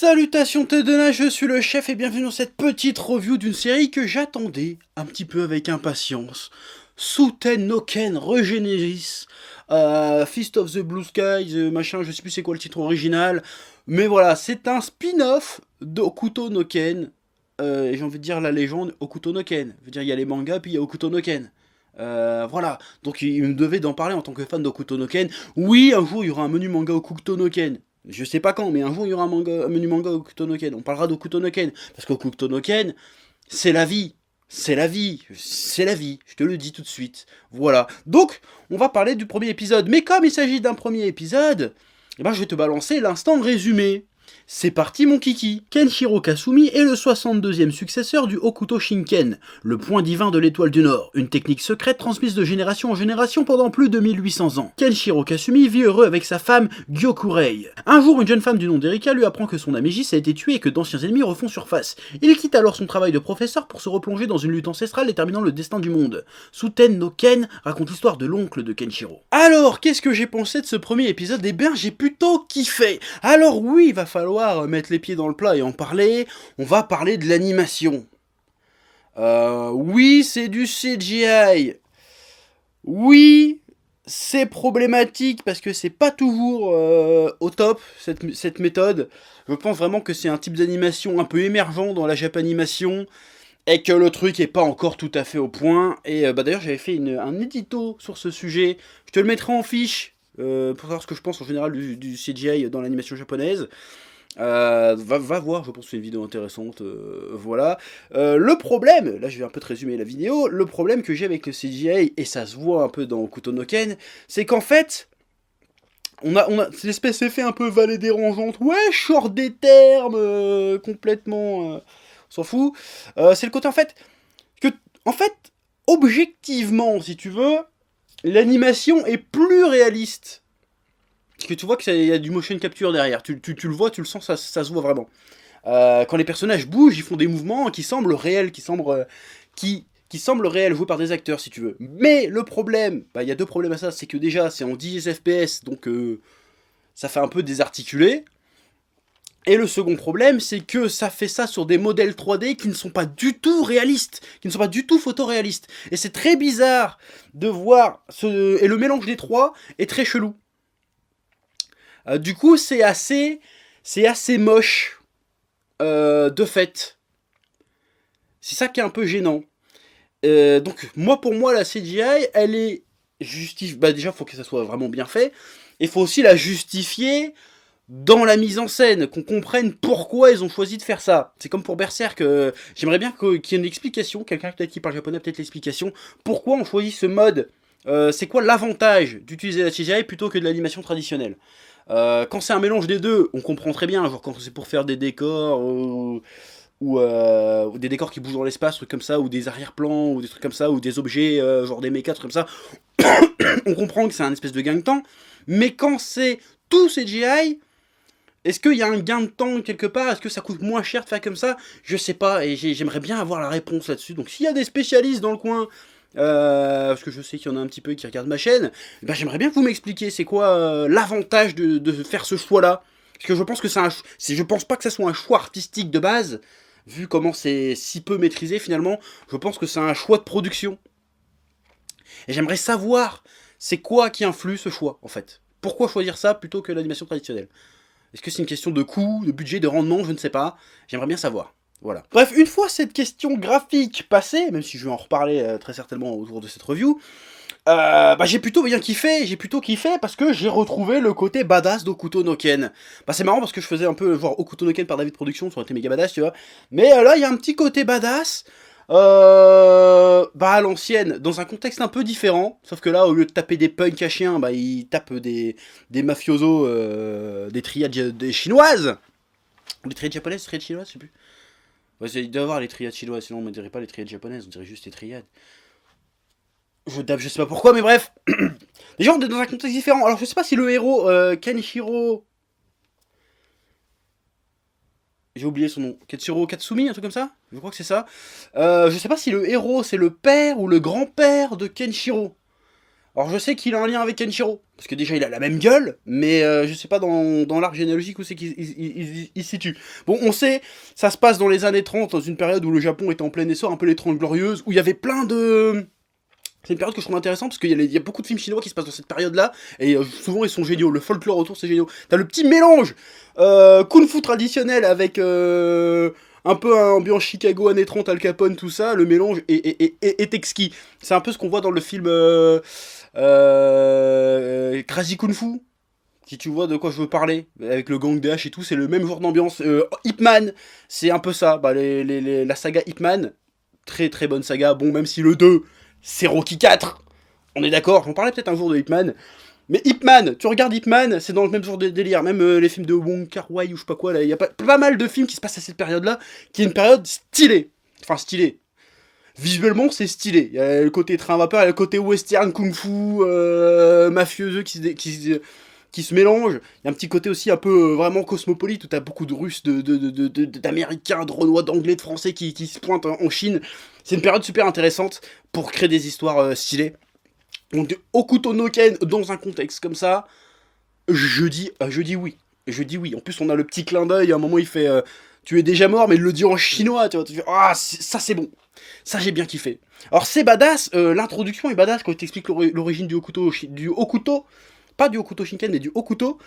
Salutations Tedena, je suis le chef et bienvenue dans cette petite review d'une série que j'attendais un petit peu avec impatience. Suten no Ken Regenesis, Fist of the Blue Skies, machin, je sais plus c'est quoi le titre original. Mais voilà, c'est un spin-off d'Hokuto no Ken. Et j'ai envie de dire la légende Hokuto no Ken. Je veux dire, il y a les mangas puis il y a Hokuto no Ken. Voilà, donc il me devait d'en parler en tant que fan d'Hokuto no Ken. Oui, un jour il y aura un menu manga Hokuto no Ken. Je sais pas quand, mais un jour il y aura un menu manga Hokuto no Ken. On parlera d'Hokuto no Ken. Parce qu'Hokuto no Ken, c'est la vie. C'est la vie. C'est la vie. Je te le dis tout de suite. Voilà. Donc, on va parler du premier épisode. Mais comme il s'agit d'un premier épisode, eh ben, je vais te balancer l'instant résumé. C'est parti mon kiki. Kenshiro Kasumi est le 62e successeur du Hokuto Shinken, le point divin de l'étoile du Nord, une technique secrète transmise de génération en génération pendant plus de 1800 ans. Kenshiro Kasumi vit heureux avec sa femme Gyokurei. Un jour, une jeune femme du nom d'Erika lui apprend que son ami Gis a été tué et que d'anciens ennemis refont surface. Il quitte alors son travail de professeur pour se replonger dans une lutte ancestrale déterminant le destin du monde. Suten no Ken raconte l'histoire de l'oncle de Kenshiro. Alors, qu'est-ce que j'ai pensé de ce premier épisode? Eh bien, j'ai plutôt kiffé. Alors oui, il va falloir mettre les pieds dans le plat et en parler. On va parler de l'animation. Oui, c'est du CGI. Oui, c'est problématique parce que c'est pas toujours au top cette méthode. Je pense vraiment que c'est un type d'animation un peu émergent dans la Japanimation et que le truc est pas encore tout à fait au point. Et d'ailleurs j'avais fait un édito sur ce sujet. Je te le mettrai en fiche pour savoir ce que je pense en général du CGI dans l'animation japonaise. Va voir, je pense que c'est une vidéo intéressante, voilà. Le problème, là je vais un peu te résumer la vidéo, le problème que j'ai avec le CGI, et ça se voit un peu dans Hokuto no Ken, c'est qu'en fait, on a cette espèce d'effet un peu vallée dérangeante, ouais, je sors des termes, complètement, on s'en fout, c'est le côté en fait, objectivement, si tu veux, l'animation est plus réaliste. Parce que tu vois qu'il y a du motion capture derrière, tu le vois, tu le sens, ça se voit vraiment. Quand les personnages bougent, ils font des mouvements qui semblent réels, qui semblent réels, joués par des acteurs si tu veux. Mais le problème, il y a deux problèmes à ça, c'est que déjà c'est en 10 FPS, donc ça fait un peu désarticulé. Et le second problème, c'est que ça fait ça sur des modèles 3D qui ne sont pas du tout réalistes, qui ne sont pas du tout photoréalistes. Et c'est très bizarre de voir et le mélange des trois est très chelou. Du coup, c'est assez moche, de fait. C'est ça qui est un peu gênant. Donc, pour moi, la CGI, elle est justifiée. Déjà, il faut que ça soit vraiment bien fait. Et il faut aussi la justifier dans la mise en scène, qu'on comprenne pourquoi ils ont choisi de faire ça. C'est comme pour Berserk, j'aimerais bien qu'il y ait une explication, quelqu'un peut-être qui parle japonais, peut-être l'explication, pourquoi on choisit ce mode. C'est quoi l'avantage d'utiliser la CGI plutôt que de l'animation traditionnelle? Quand c'est un mélange des deux, on comprend très bien, genre quand c'est pour faire des décors ou des décors qui bougent dans l'espace, trucs comme ça, ou des arrière-plans, ou des trucs comme ça, ou des objets, genre des mécas, trucs comme ça, on comprend que c'est un espèce de gain de temps, mais quand c'est tout CGI, est-ce qu'il y a un gain de temps quelque part? Est-ce que ça coûte moins cher de faire comme ça? Je sais pas, et j'aimerais bien avoir la réponse là-dessus, donc s'il y a des spécialistes dans le coin, parce que je sais qu'il y en a un petit peu qui regardent ma chaîne, j'aimerais bien que vous m'expliquiez c'est quoi l'avantage de faire ce choix-là. Parce que je pense que je pense pas que ça soit un choix artistique de base, vu comment c'est si peu maîtrisé finalement, je pense que c'est un choix de production. Et j'aimerais savoir c'est quoi qui influe ce choix en fait. Pourquoi choisir ça plutôt que l'animation traditionnelle? Est-ce que c'est une question de coût, de budget, de rendement? Je ne sais pas. J'aimerais bien savoir. Voilà. Bref, une fois cette question graphique passée, même si je vais en reparler très certainement autour de cette review, j'ai plutôt bien kiffé, parce que j'ai retrouvé le côté badass d'Hokuto no Ken. C'est marrant parce que je faisais un peu genre Hokuto no Ken par David Production, ça aurait été méga badass, tu vois. Mais là, il y a un petit côté badass, à l'ancienne, dans un contexte un peu différent, sauf que là, au lieu de taper des punks à chiens, il tape des mafiosos, des triades chinoises, ou des triades japonaises, des triades chinoises, je sais plus. Il doit y avoir les triades chinoises, sinon on ne dirait pas les triades japonaises, on dirait juste les triades. Je sais pas pourquoi, mais bref. Déjà, on est dans un contexte différent. Alors, je sais pas si le héros, Kenshiro... J'ai oublié son nom. Kenshiro Katsumi, un truc comme ça? Je crois que c'est ça. Je sais pas si le héros, c'est le père ou le grand-père de Kenshiro. Alors je sais qu'il a un lien avec Kenshiro, parce que déjà il a la même gueule, mais je sais pas dans l'arc généalogique où c'est qu'il se situe. Bon, on sait, ça se passe dans les années 30, dans une période où le Japon était en plein essor, un peu les 30 glorieuses, où il y avait plein de... C'est une période que je trouve intéressante, parce qu'il y a beaucoup de films chinois qui se passent dans cette période-là, et souvent ils sont géniaux, le folklore autour c'est génial. T'as le petit mélange kung-fu traditionnel avec... un peu un ambiance Chicago, années 30, Al Capone, tout ça, le mélange est exquis. C'est un peu ce qu'on voit dans le film Crazy Kung Fu, si tu vois de quoi je veux parler, avec le gang des H et tout, c'est le même genre d'ambiance. Ip Man, c'est un peu ça, bah, la saga Ip Man, très très bonne saga, bon même si le 2, c'est Rocky 4, on est d'accord, j'en parlais peut-être un jour de Ip Man, mais Ip Man, tu regardes Ip Man, c'est dans le même genre de délire, même les films de Wong Kar-wai ou je sais pas quoi, là, il y a pas mal de films qui se passent à cette période-là, qui est une période stylée, enfin stylée. Visuellement, c'est stylé. Il y a le côté train à vapeur, il y a le côté western, kung-fu, mafieux qui se mélangent. Il y a un petit côté aussi un peu vraiment cosmopolite, où t'as beaucoup de Russes, d'Américains, de Renois, d'Anglais, de Français qui se pointent en Chine. C'est une période super intéressante pour créer des histoires stylées. Donc, Hokuto no Ken, dans un contexte comme ça, je dis oui. Je dis oui. En plus, on a le petit clin d'œil, à un moment, il fait tu es déjà mort, mais il le dit en chinois, tu vois. Tu fais, ah, ça c'est bon. Ça, j'ai bien kiffé. Alors, c'est badass, l'introduction est badass quand il t'explique l'origine du Hokuto. Pas du Hokuto Shinken, mais du Hokuto.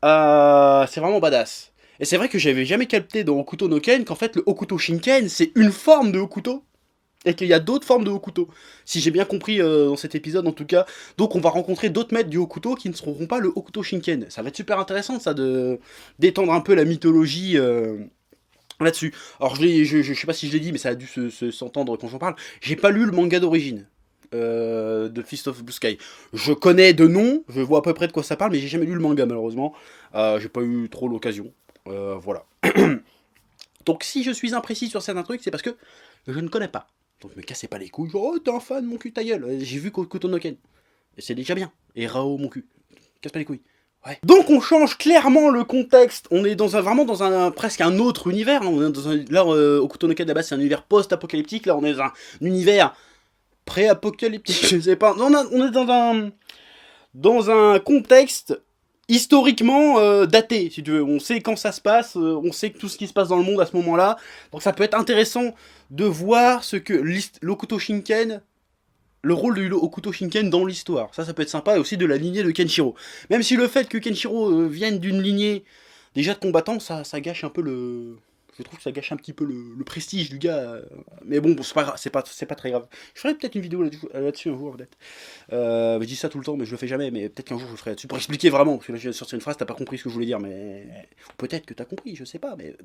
C'est vraiment badass. Et c'est vrai que j'avais jamais capté dans Hokuto no Ken qu'en fait, le Hokuto Shinken, c'est une forme de Hokuto. Et qu'il y a d'autres formes de Hokuto. Si j'ai bien compris dans cet épisode, en tout cas. Donc, on va rencontrer d'autres maîtres du Hokuto qui ne seront pas le Hokuto Shinken. Ça va être super intéressant, ça, d'étendre un peu la mythologie... là-dessus. Alors je sais pas si je l'ai dit, mais ça a dû s'entendre quand j'en parle. J'ai pas lu le manga d'origine de Fist of Blue Sky. Je connais de nom, je vois à peu près de quoi ça parle, mais j'ai jamais lu le manga malheureusement. J'ai pas eu trop l'occasion. Voilà. Donc si je suis imprécis sur certains trucs, c'est parce que je ne connais pas. Donc me cassez pas les couilles, genre oh t'es un fan mon cul ta gueule. J'ai vu Hokuto no Ken. Et c'est déjà bien. Et Rao mon cul. Casse pas les couilles. Ouais. Donc on change clairement le contexte, on est vraiment dans un presque un autre univers, hein. On est dans là Hokuto no Ken là-bas c'est un univers post-apocalyptique, là on est dans un univers pré-apocalyptique, je sais pas, on est dans un contexte historiquement daté, si tu veux, on sait quand ça se passe, on sait tout ce qui se passe dans le monde à ce moment-là, donc ça peut être intéressant de voir ce que l'Hokuto Shinken... le rôle de Hokuto Shinken dans l'histoire. Ça peut être sympa, et aussi de la lignée de Kenshiro. Même si le fait que Kenshiro vienne d'une lignée déjà de combattants, ça gâche un peu le... Je trouve que ça gâche un petit peu le prestige du gars. Mais bon, c'est pas grave, c'est pas très grave. Je ferai peut-être une vidéo là-dessus un jour, peut-être. Je dis ça tout le temps, mais je le fais jamais. Mais peut-être qu'un jour je le ferai là-dessus pour expliquer vraiment. Parce que là, je viens de sortir une phrase, t'as pas compris ce que je voulais dire, mais... Peut-être que t'as compris, je sais pas, mais...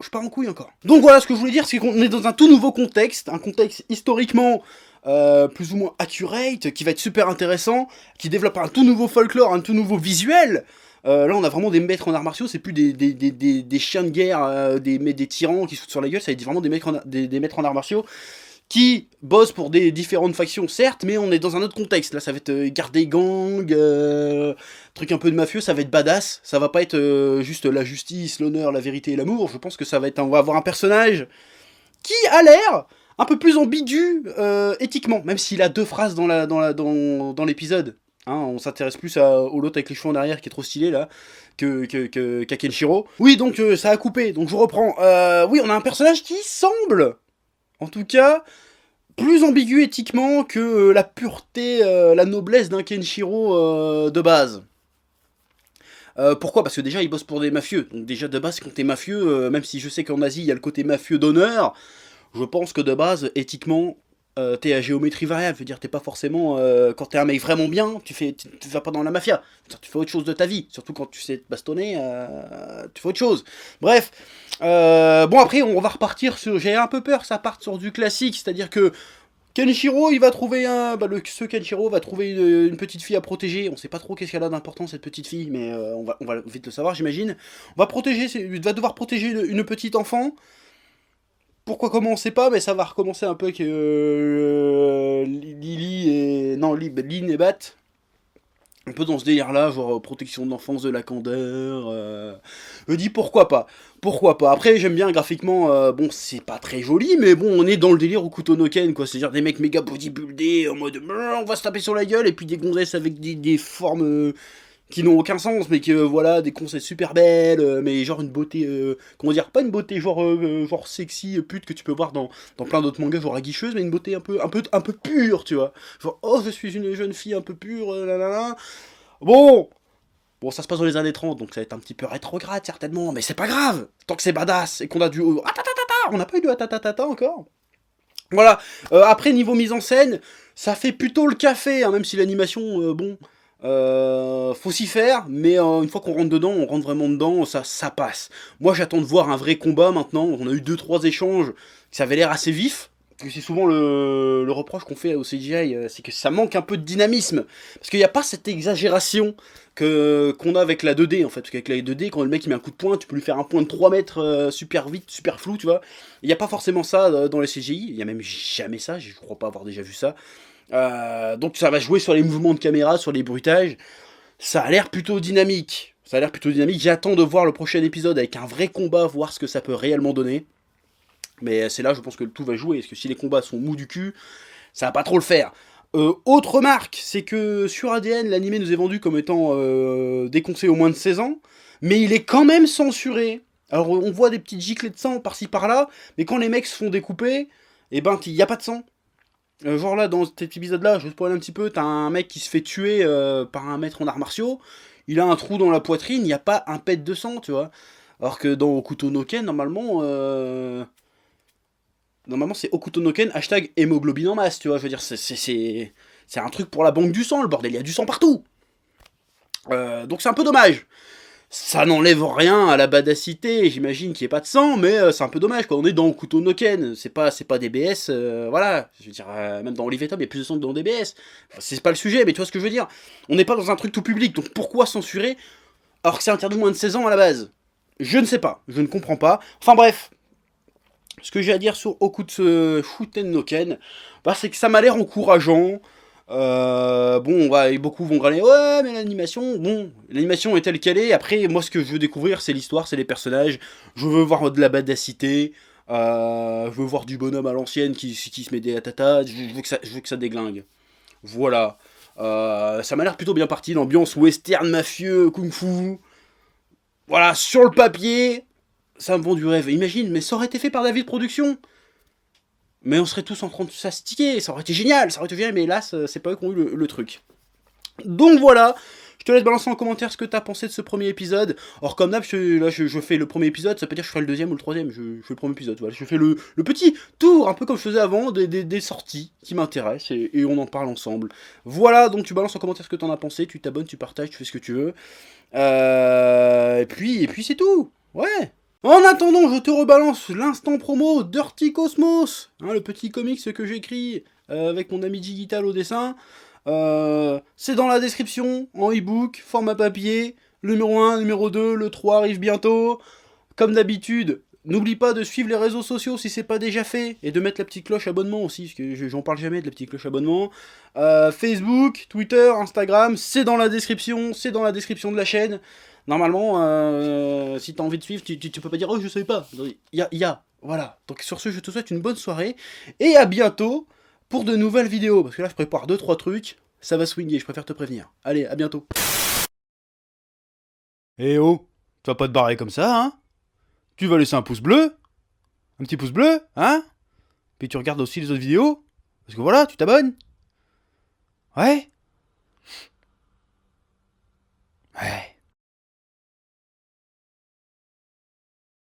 Je pars en couille encore. Donc voilà, ce que je voulais dire, c'est qu'on est dans un tout nouveau contexte, un contexte historiquement plus ou moins accurate, qui va être super intéressant, qui développe un tout nouveau folklore, un tout nouveau visuel. Là, on a vraiment des maîtres en arts martiaux, c'est plus des chiens de guerre, des tyrans qui se foutent sur la gueule, ça va être vraiment des maîtres en arts martiaux qui bossent pour des différentes factions, certes, mais on est dans un autre contexte. Là, ça va être garde des gangs, truc un peu de mafieux, ça va être badass. Ça va pas être juste la justice, l'honneur, la vérité et l'amour. Je pense que ça va être, on va avoir un personnage qui a l'air un peu plus ambigu éthiquement, même s'il a deux phrases dans l'épisode. Hein, on s'intéresse plus au l'autre avec les cheveux en arrière qui est trop stylé là qu'à Kenshiro. Oui, donc ça a coupé, donc je reprends. Oui, on a un personnage qui semble, en tout cas, plus ambigu éthiquement que la pureté, la noblesse d'un Kenshiro de base. Pourquoi? Parce que déjà il bosse pour des mafieux, donc déjà de base quand t'es mafieux, même si je sais qu'en Asie il y a le côté mafieux d'honneur, je pense que de base, éthiquement, t'es à géométrie variable, je veux dire, t'es pas forcément, quand t'es un mec vraiment bien, tu vas pas dans la mafia, tu fais autre chose de ta vie, surtout quand tu sais te bastonner, tu fais autre chose. Bref, bon après on va repartir sur, j'ai un peu peur que ça parte sur du classique, c'est-à-dire que Kenshiro, il va trouver ce Kenshiro va trouver une petite fille à protéger. On sait pas trop qu'est-ce qu'elle a d'important cette petite fille, mais on va vite le savoir, j'imagine. Il va devoir protéger une petite enfant. Pourquoi, comment, on sait pas, mais ça va recommencer un peu avec Lily et... Non, Lynn et Bat. Un peu dans ce délire-là, genre protection de l'enfance, de la candeur. Je dis pourquoi pas. Pourquoi pas. Après, j'aime bien graphiquement, bon, c'est pas très joli, mais bon, on est dans le délire Hokuto no Ken, quoi. C'est-à-dire des mecs méga bodybuildés, en mode, on va se taper sur la gueule, et puis des gonzesses avec des formes qui n'ont aucun sens, mais que, voilà, des concepts super belles, mais genre une beauté, comment dire, pas une beauté genre sexy, pute, que tu peux voir dans plein d'autres mangas, genre aguicheuse, mais une beauté un peu pure, tu vois. Genre, oh, je suis une jeune fille un peu pure, là. Bon, ça se passe dans les années 30, donc ça va être un petit peu rétrograde certainement, mais c'est pas grave, tant que c'est badass et qu'on a du atatatata, on n'a pas eu de atatatata encore. Voilà, après niveau mise en scène, ça fait plutôt le café, hein, même si l'animation, bon, faut s'y faire, mais une fois qu'on rentre dedans, on rentre vraiment dedans, ça passe. Moi j'attends de voir un vrai combat maintenant, on a eu 2-3 échanges, ça avait l'air assez vif. C'est souvent le reproche qu'on fait au CGI, c'est que ça manque un peu de dynamisme. Parce qu'il n'y a pas cette exagération qu'on a avec la 2D en fait. Parce qu'avec la 2D, quand le mec il met un coup de poing, tu peux lui faire un point de 3 mètres super vite, super flou, tu vois. Il n'y a pas forcément ça dans les CGI, il n'y a même jamais ça, je crois pas avoir déjà vu ça. Donc ça va jouer sur les mouvements de caméra, sur les bruitages. Ça a l'air plutôt dynamique. J'attends de voir le prochain épisode avec un vrai combat, voir ce que ça peut réellement donner. Mais c'est là, je pense que tout va jouer, parce que si les combats sont mous du cul, ça va pas trop le faire. Autre remarque, c'est que sur ADN, l'animé nous est vendu comme étant déconseillé aux moins de 16 ans, mais il est quand même censuré. Alors on voit des petites giclées de sang par-ci par-là, mais quand les mecs se font découper, eh ben il n'y a pas de sang. Genre là, dans cet épisode-là, je spoil un petit peu, t'as un mec qui se fait tuer par un maître en arts martiaux, il a un trou dans la poitrine, il n'y a pas un pet de sang, tu vois. Alors que dans Hokuto no Ken, normalement, c'est Hokuto no Ken, hashtag hémoglobine en masse, tu vois, je veux dire, c'est un truc pour la banque du sang, le bordel, il y a du sang partout. Donc c'est un peu dommage. Ça n'enlève rien à la badacité, j'imagine qu'il n'y ait pas de sang, mais c'est un peu dommage, quoi. On est dans Hokuto no Ken, c'est pas DBS, voilà. Je veux dire, même dans Olive et Tom, il y a plus de sang que dans DBS. Enfin, c'est pas le sujet, mais tu vois ce que je veux dire. On n'est pas dans un truc tout public, donc pourquoi censurer alors que c'est interdit de moins de 16 ans à la base? Je ne sais pas, je ne comprends pas. Enfin bref, ce que j'ai à dire sur Hokuto no Ken, bah, c'est que ça m'a l'air encourageant. Bon, beaucoup vont râler, ouais, mais l'animation est telle qu'elle est. Après, moi, ce que je veux découvrir, c'est l'histoire, c'est les personnages. Je veux voir de la badacité. Je veux voir du bonhomme à l'ancienne qui se met des atatas. Je veux que ça déglingue. Voilà. Ça m'a l'air plutôt bien parti. L'ambiance western, mafieux, kung-fu. Voilà, sur le papier, ça me vend du rêve. Imagine, mais ça aurait été fait par David Productions. Mais on serait tous en train de s'astiquer, ça aurait été génial, mais hélas, c'est pas eux qui ont eu le truc. Donc voilà, je te laisse balancer en commentaire ce que t'as pensé de ce premier épisode. Or comme d'hab, je fais le premier épisode, ça peut dire que je ferai le deuxième ou le troisième, je fais le premier épisode, voilà. Je fais le petit tour, un peu comme je faisais avant, des sorties qui m'intéressent, et on en parle ensemble. Voilà, donc tu balances en commentaire ce que t'en as pensé, tu t'abonnes, tu partages, tu fais ce que tu veux. Et puis c'est tout, ouais. En attendant, je te rebalance l'instant promo Dirty Cosmos, hein, le petit comics que j'écris avec mon ami Digital au dessin. C'est dans la description, en e-book, format papier. Le numéro 1, numéro 2, le 3 arrive bientôt. Comme d'habitude, n'oublie pas de suivre les réseaux sociaux si c'est pas déjà fait. Et de mettre la petite cloche abonnement aussi, parce que j'en parle jamais de la petite cloche abonnement. Facebook, Twitter, Instagram, c'est dans la description de la chaîne. Normalement, si t'as envie de suivre, tu peux pas dire « Oh, je savais pas ». Il y a, voilà. Donc sur ce, je te souhaite une bonne soirée, et à bientôt pour de nouvelles vidéos. Parce que là, je prépare 2-3 trucs, ça va swinguer, je préfère te prévenir. Allez, à bientôt. Eh oh, tu vas pas te barrer comme ça, hein? Tu vas laisser un pouce bleu? Un petit pouce bleu, hein? Puis tu regardes aussi les autres vidéos? Parce que voilà, tu t'abonnes? Ouais? Ouais.